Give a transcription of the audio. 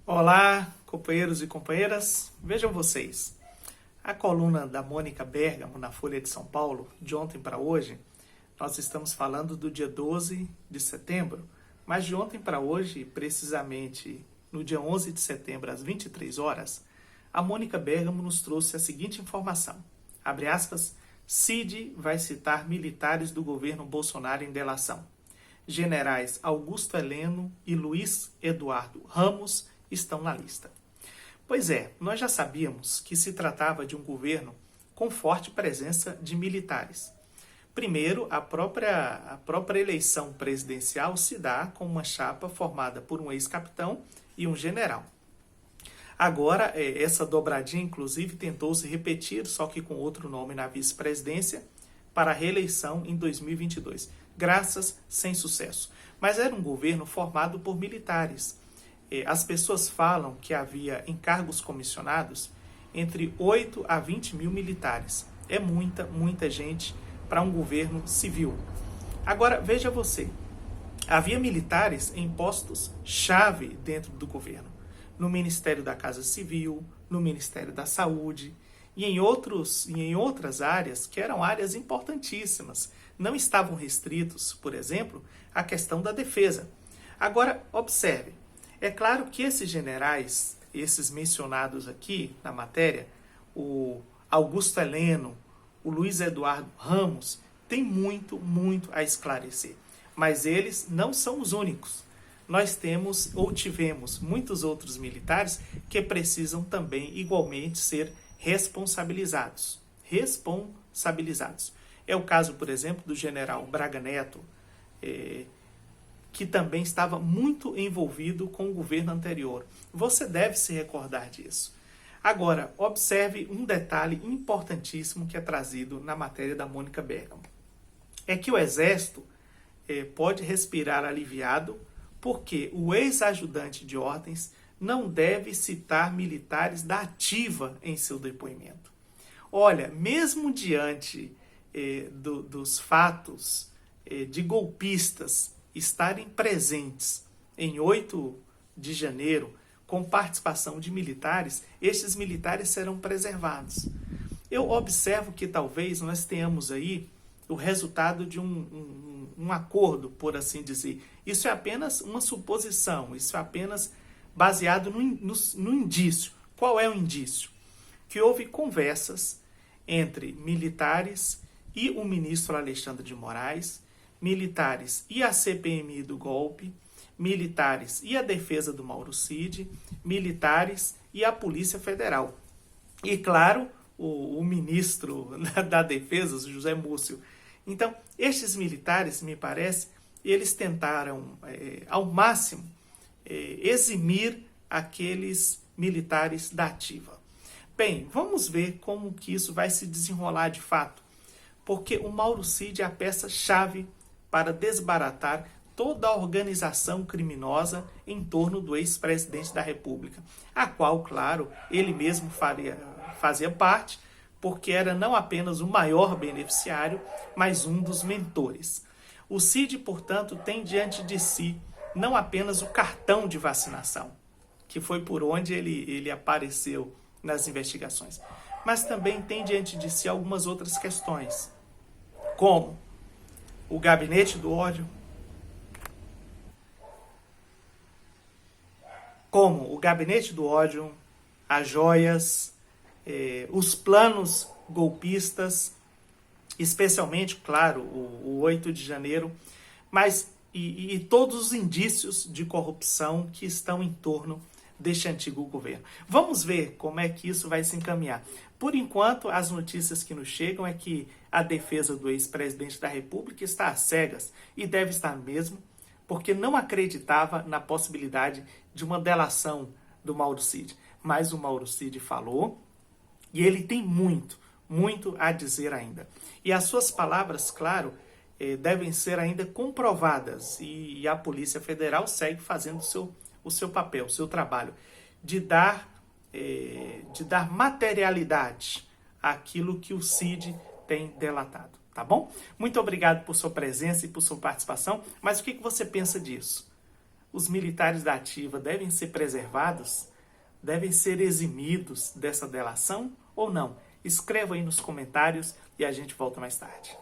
Olá, companheiros e companheiras. Vejam vocês, a coluna da Mônica Bergamo na Folha de São Paulo, de ontem para hoje, nós estamos falando do dia 12 de setembro, mas de ontem para hoje, precisamente no dia 11 de setembro, às 23 horas, a Mônica Bergamo nos trouxe a seguinte informação, abre aspas, Cid vai citar militares do governo Bolsonaro em delação. Generais Augusto Heleno e Luiz Eduardo Ramos estão na lista. Pois é, nós já sabíamos que se tratava de um governo com forte presença de militares. Primeiro, a própria eleição presidencial se dá com uma chapa formada por um ex-capitão e um general. Agora, essa dobradinha, inclusive, tentou se repetir, só que com outro nome na vice-presidência, para a reeleição em 2022. Graças, sem sucesso. Mas era um governo formado por militares. As pessoas falam que havia em cargos comissionados entre 8 a 20 mil militares. É muita gente para um governo civil. Agora, veja você, havia militares em postos-chave dentro do governo. No Ministério da Casa Civil, no Ministério da Saúde e em outras áreas que eram áreas importantíssimas. Não estavam restritos, por exemplo, à questão da defesa. Agora, observe, é claro que esses generais, esses mencionados aqui na matéria, o Augusto Heleno, o Luiz Eduardo Ramos, têm muito a esclarecer. Mas eles não são os únicos. Nós temos ou tivemos muitos outros militares que precisam também igualmente ser responsabilizados. É o caso, por exemplo, do general Braga Neto, que também estava muito envolvido com o governo anterior. Você deve se recordar disso. Agora, observe um detalhe importantíssimo que é trazido na matéria da Mônica Bergamo. É que o Exército pode respirar aliviado porque o ex-ajudante de ordens não deve citar militares da ativa em seu depoimento. Olha, mesmo diante dos fatos de golpistas estarem presentes em 8 de janeiro com participação de militares, estes militares serão preservados. Eu observo que talvez nós tenhamos aí o resultado de um acordo, por assim dizer. Isso é apenas uma suposição, isso é apenas baseado no indício. Qual é o indício? Que houve conversas entre militares e o ministro Alexandre de Moraes, militares e a CPMI do golpe, militares e a defesa do Mauro Cid, militares e a Polícia Federal. E, claro, o ministro da Defesa, José Múcio. Então, estes militares, me parece, eles tentaram, ao máximo, eximir aqueles militares da ativa. Bem, vamos ver como que isso vai se desenrolar de fato, porque o Mauro Cid é a peça-chave para desbaratar toda a organização criminosa em torno do ex-presidente da República, a qual, claro, ele mesmo fazia parte, porque era não apenas o maior beneficiário, mas um dos mentores. O Cid, portanto, tem diante de si não apenas o cartão de vacinação, que foi por onde ele apareceu nas investigações, mas também tem diante de si algumas outras questões, como o gabinete do ódio, as joias, os planos golpistas, especialmente, claro, o 8 de janeiro, mas e todos os indícios de corrupção que estão em torno deste antigo governo. Vamos ver como é que isso vai se encaminhar. Por enquanto, as notícias que nos chegam é que a defesa do ex-presidente da República está às cegas, e deve estar mesmo, porque não acreditava na possibilidade de uma delação do Mauro Cid. Mas o Mauro Cid falou, e ele tem muito a dizer ainda. E as suas palavras, claro, devem ser ainda comprovadas, e a Polícia Federal segue fazendo o seu papel, o seu trabalho, de dar materialidade àquilo que o Cid tem delatado, tá bom? Muito obrigado por sua presença e por sua participação, mas o que você pensa disso? os militares da ativa devem ser preservados? Devem ser eximidos dessa delação ou não? Escreva aí nos comentários e a gente volta mais tarde.